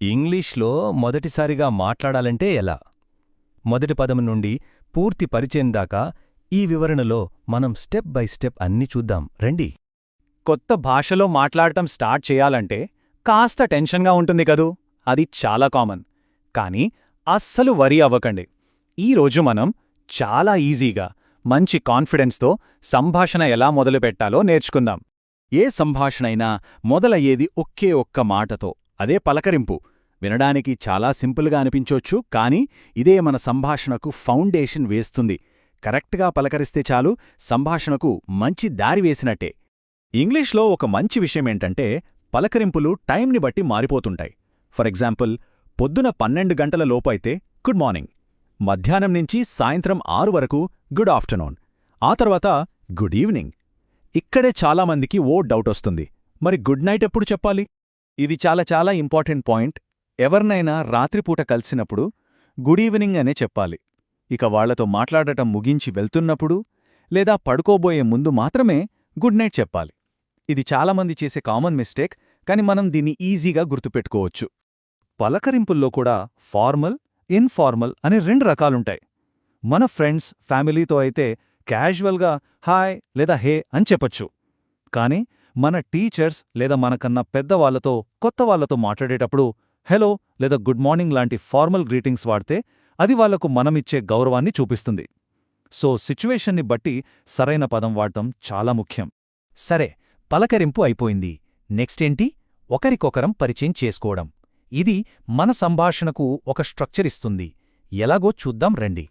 ఇంగ్లీష్లో మొదటిసారిగా మాట్లాడాలంటే ఎలా? మొదటి పదం నుండి పూర్తి పరిచయం దాకా ఈ వివరణలో మనం స్టెప్ బై స్టెప్ అన్నీ చూద్దాం రండి. కొత్త భాషలో మాట్లాడటం స్టార్ట్ చేయాలంటే కాస్త టెన్షన్గా ఉంటుంది కదూ, అది చాలా కామన్. కానీ అస్సలు వరీ అవ్వకండి. ఈరోజు మనం చాలా ఈజీగా మంచి కాన్ఫిడెన్స్తో సంభాషణ ఎలా మొదలుపెట్టాలో నేర్చుకుందాం. ఏ సంభాషణైనా మొదలయ్యేది ఒకే ఒక్క మాటతో, అదే పలకరింపు. వినడానికి చాలా సింపుల్గా అనిపించొచ్చు, కానీ ఇదే మన సంభాషణకు ఫౌండేషన్ వేస్తుంది. కరెక్ట్గా పలకరిస్తే చాలు, సంభాషణకు మంచి దారి వేసినట్టే. ఇంగ్లీష్లో ఒక మంచి విషయమేంటంటే పలకరింపులు టైంని బట్టి మారిపోతుంటాయి. ఫర్ ఎగ్జాంపుల్, పొద్దున 12 గంటల లోపు అయితే గుడ్ మార్నింగ్, మధ్యాహ్నం నుంచి సాయంత్రం 6 వరకు గుడ్ ఆఫ్టర్నూన్, ఆ తర్వాత గుడ్ ఈవినింగ్. ఇక్కడే చాలామందికి ఓ డౌటొస్తుంది, మరి గుడ్ నైట్ ఎప్పుడు చెప్పాలి? ఇది చాలా ఇంపార్టెంట్ పాయింట్. ఎవరినైనా రాత్రిపూట కలిసినప్పుడు గుడ్ ఈవినింగ్ అనే చెప్పాలి. ఇక వాళ్లతో మాట్లాడటం ముగించి వెళ్తున్నప్పుడు లేదా పడుకోబోయే ముందు మాత్రమే గుడ్ నైట్ చెప్పాలి. ఇది చాలామంది చేసే కామన్ మిస్టేక్, కానీ మనం దీన్ని ఈజీగా గుర్తుపెట్టుకోవచ్చు. పలకరింపుల్లో కూడా ఫార్మల్, ఇన్ఫార్మల్ అనే 2 రకాలుంటాయి. మన ఫ్రెండ్స్, ఫ్యామిలీతో అయితే క్యాజువల్గా హాయ్ లేదా హే అని చెప్పొచ్చు. కానీ మన టీచర్స్ లేదా మనకన్నా పెద్దవాళ్లతో, కొత్తవాళ్లతో మాట్లాడేటప్పుడు హెలో లేదా గుడ్ మార్నింగ్ లాంటి ఫార్మల్ గ్రీటింగ్స్ వాడితే అది వాళ్లకు మనమిచ్చే గౌరవాన్ని చూపిస్తుంది. సో సిచ్యువేషన్ని బట్టి సరైన పదం వాడటం చాలా ముఖ్యం. సరే, పలకరింపు అయిపోయింది. నెక్స్ట్ ఏంటి? ఒకరికొకరం పరిచయం చేసుకోవడం. ఇది మన సంభాషణకు ఒక స్ట్రక్చర్ ఇస్తుంది. ఎలాగో చూద్దాం రండి.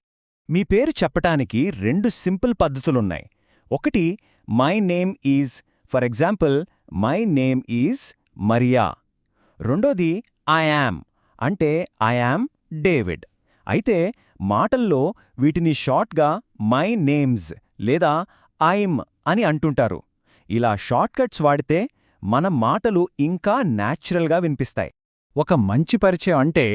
మీ పేరు చెప్పటానికి 2 సింపుల్ పద్ధతులున్నాయి. ఒకటి my name is, for example my name is Mariya. రెండోది ఐ యామ్, అంటే ఐ యామ్ డేవిడ్. అయితే మాటల్లో వీటిని షార్ట్గా మై నేమ్స్ లేదా ఐమ్ అని అంటుంటారు. ఇలా షార్ట్కట్స్ వాడితే మన మాటలు ఇంకా న్యాచురల్గా వినిపిస్తాయి. ఒక మంచి పరిచయం అంటే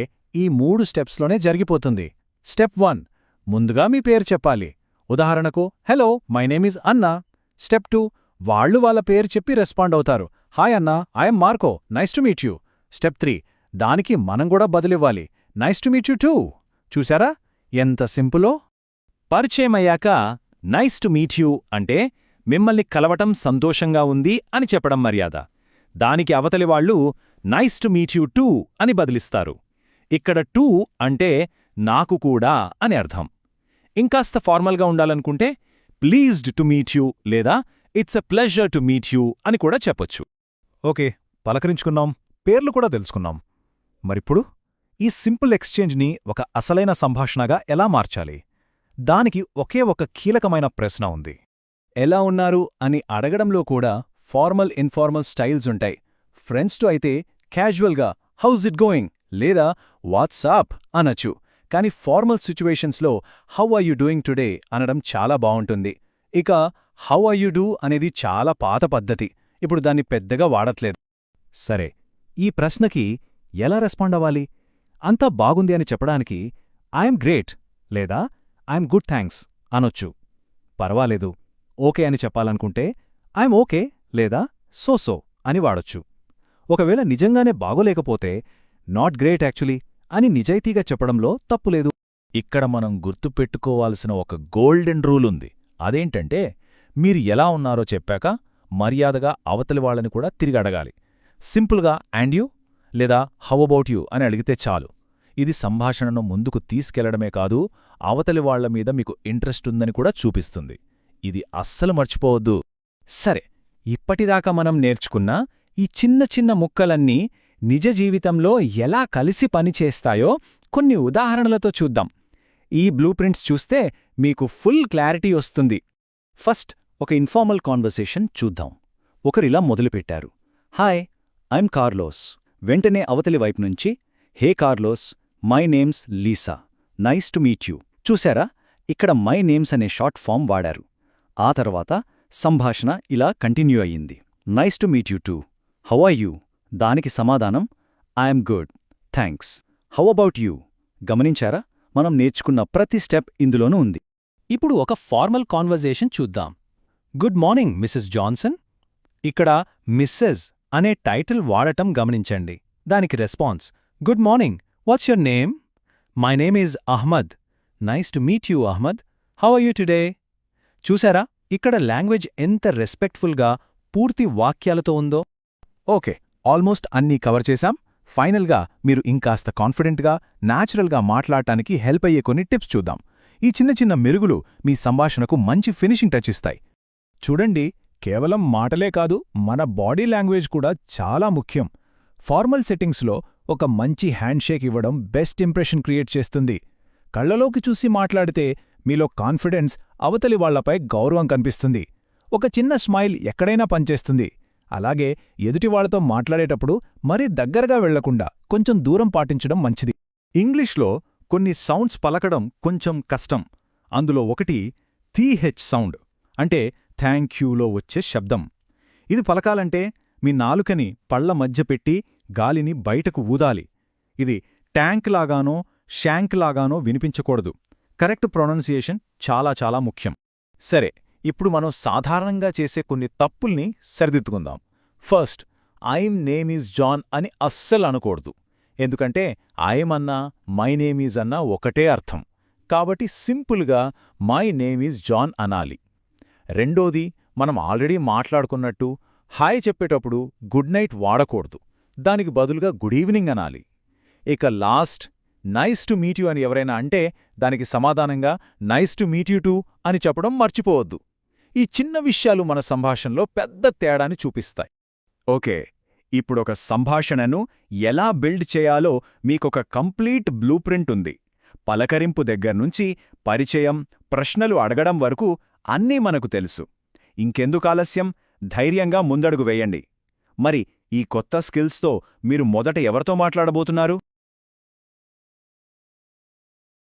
ఈ 3 స్టెప్స్లోనే జరిగిపోతుంది. స్టెప్ 1, ముందుగా మీ పేరు చెప్పాలి. ఉదాహరణకు hello my name is Anna. Step 2, వాళ్ళు వాళ్ళ పేరు చెప్పి రెస్పాండ్ అవుతారు. Hi Anna, I'm Marco, nice to meet you. Step 3, దానికి మనం కూడా బదులివ్వాలి, nice to meet you too. చూశారా ఎంత సింపులో? పరిచయమయ్యాక నైస్ టు మీట్ యూ అంటే మిమ్మల్ని కలవటం సంతోషంగా ఉంది అని చెప్పడం మర్యాద. దానికి అవతలివాళ్లు nice to meet you too అని బదిలిస్తారు. ఇక్కడ టూ అంటే నాకు కూడా అని అర్థం. ఇంకాస్త ఫార్మల్గా ఉండాలనుకుంటే ప్లీజ్డ్ టు మీట్ యూ లేదా it's a pleasure to meet you అని కూడా చెప్పొచ్చు. ఓకే, పలకరించుకున్నాం, పేర్లు కూడా తెలుసుకున్నాం. మరిప్పుడు ఈ సింపుల్ ఎక్స్చేంజ్ని ఒక అసలైన సంభాషణగా ఎలా మార్చాలి? దానికి ఒకే ఒక కీలకమైన ప్రశ్న ఉంది. ఎలా ఉన్నారు అని అడగడంలో కూడా ఫార్మల్, ఇన్ఫార్మల్ స్టైల్స్ ఉంటాయి. ఫ్రెండ్స్తో అయితే క్యాజువల్గా హౌజ్ ఇట్ గోయింగ్ లేదా వాట్సాప్ అనొచ్చు. కానీ ఫార్మల్ సిచ్యువేషన్స్లో how are you doing today అనడం చాలా బావుంటుంది. ఇక హౌ ఆర్ యూ డూ అనేది చాలా పాత పద్ధతి, ఇప్పుడు దాన్ని పెద్దగా వాడట్లేదు. సరే, ఈ ప్రశ్నకి ఎలా రెస్పాండ్ అవ్వాలి? అంతా బాగుంది అని చెప్పడానికి ఐఎమ్ గ్రేట్ లేదా ఐఎమ్ గుడ్ థ్యాంక్స్ అనొచ్చు. పర్వాలేదు, ఓకే అని చెప్పాలనుకుంటే ఐఎమ్ ఓకే లేదా సో అని వాడొచ్చు. ఒకవేళ నిజంగానే బాగోలేకపోతే నాట్ గ్రేట్ యాక్చువల్లీ అని నిజాయితీగా చెప్పడంలో తప్పులేదు. ఇక్కడ మనం గుర్తుపెట్టుకోవాల్సిన ఒక గోల్డెన్ రూల్ ఉంది. అదేంటంటే మీరు ఎలా ఉన్నారో చెప్పాక మర్యాదగా అవతలి వాళ్ళని కూడా తిరిగి అడగాలి. సింపుల్గా అండ్ యూ లేదా హౌ అబౌట్ యూ అని అడిగితే చాలు. ఇది సంభాషణను ముందుకు తీసుకెళ్లడమే కాదు, అవతలి వాళ్ల మీద మీకు ఇంట్రెస్ట్ ఉందని కూడా చూపిస్తుంది. ఇది అస్సలు మర్చిపోవద్దు. సరే, ఇప్పటిదాకా మనం నేర్చుకున్న ఈ చిన్న చిన్న ముక్కలన్నీ నిజ జీవితంలో ఎలా కలిసి పనిచేస్తాయో కొన్ని ఉదాహరణలతో చూద్దాం. ఈ బ్లూ ప్రింట్స్ చూస్తే మీకు ఫుల్ క్లారిటీ వస్తుంది. ఫస్ట్ ఒక ఇన్ఫార్మల్ కాన్వర్సేషన్ చూద్దాం. ఒకరిలా మొదలుపెట్టారు, హాయ్ ఐఎమ్ కార్లోస్. వెంటనే అవతలి వైపునుంచి hey Carlos, my name's Lisa, nice to meet you. చూశారా, ఇక్కడ మై నేమ్స్ అనే షార్ట్ ఫామ్ వాడారు. ఆ తర్వాత సంభాషణ ఇలా కంటిన్యూ అయ్యింది. Nice to meet you too, how are you? దానికి సమాధానం I'm good, thanks. How about you? గమనించారా, మనం నేర్చుకున్న ప్రతి స్టెప్ ఇందులోనూ ఉంది. ఇప్పుడు ఒక ఫార్మల్ కాన్వర్జేషన్ చూద్దాం. Good morning Mrs Johnson. ఇక్కడ మిస్సెస్ అనే టైటిల్ వాడటం గమనించండి. దానికి response good morning. What's your name? My name is Ahmed. Nice to meet you, Ahmed. How are you today? చూసారా, ఇక్కడ లాంగ్వేజ్ ఎంత రెస్పెక్ట్ఫుల్గా పూర్తి వాక్యాలతో ఉందో. ఓకే, ఆల్మోస్ట్ అన్నీ కవర్ చేశాం. ఫైనల్గా మీరు ఇంకాస్త కాన్ఫిడెంట్గా, న్యాచురల్గా మాట్లాడటానికి హెల్ప్ అయ్యే కొన్ని టిప్స్ చూద్దాం. ఈ చిన్న చిన్న మెరుగులు మీ సంభాషణకు మంచి ఫినిషింగ్ టచ్ ఇస్తాయి. చూడండి, కేవలం మాటలే కాదు, మన బాడీ లాంగ్వేజ్ కూడా చాలా ముఖ్యం. ఫార్మల్ సెట్టింగ్స్లో ఒక మంచి హ్యాండ్షేక్ ఇవ్వడం బెస్ట్ ఇంప్రెషన్ క్రియేట్ చేస్తుంది. కళ్లలోకి చూసి మాట్లాడితే మీలో కాన్ఫిడెన్స్, అవతలి వాళ్లపై గౌరవం కనిపిస్తుంది. ఒక చిన్న స్మైల్ ఎక్కడైనా పనిచేస్తుంది. అలాగే ఎదుటివాళ్లతో మాట్లాడేటప్పుడు మరీ దగ్గరగా వెళ్లకుండా కొంచెం దూరం పాటించడం మంచిది. ఇంగ్లీష్లో కొన్ని సౌండ్స్ పలకడం కొంచెం కష్టం. అందులో ఒకటి థీహెచ్ సౌండ్, అంటే థ్యాంక్ యూలో వచ్చే శబ్దం. ఇది పలకాలంటే మీ నాలుకని పళ్ల మధ్య పెట్టి గాలిని బయటకు ఊదాలి. ఇది ట్యాంక్ లాగానో షయాంక్ లాగానో వినిపించకూడదు. కరెక్ట్ ప్రొనౌన్సియేషన్ చాలా చాలా ముఖ్యం. సరే, ఇప్పుడు మనం సాధారణంగా చేసే కొన్ని తప్పుల్ని సరిదిద్దుకుందాం. First, I'm name is John అని అస్సలు అనకూడదు. ఎందుకంటే ఐమ్ అన్నా మై నేమ్ ఈజ్ అన్నా ఒకటే అర్థం. కాబట్టి సింపుల్గా మై నేమ్ ఈజ్ జాన్ అనాలి. రెండోది, మనం ఆల్రెడీ మాట్లాడుకున్నట్టు హాయ్ చెప్పేటప్పుడు గుడ్ నైట్ వాడకూడదు. దానికి బదులుగా గుడ్ ఈవినింగ్ అనాలి. ఇక last, nice to meet you అని ఎవరైనా అంటే దానికి సమాధానంగా nice to meet you too అని చెప్పడం మర్చిపోవద్దు. ఈ చిన్న విషయాలు మన సంభాషణలో పెద్ద తేడాని చూపిస్తాయి. ఓకే, ఇప్పుడొక సంభాషణను ఎలా బిల్డ్ చేయాలో మీకొక కంప్లీట్ బ్లూప్రింట్ ఉంది. పలకరింపు దగ్గర్నుంచి పరిచయం, ప్రశ్నలు అడగడం వరకు అన్నీ మనకు తెలుసు. ఇంకెందుకాలస్యం, ధైర్యంగా ముందడుగు వేయండి. మరి ఈ కొత్త స్కిల్స్తో మీరు మొదట ఎవరితో మాట్లాడబోతున్నారు?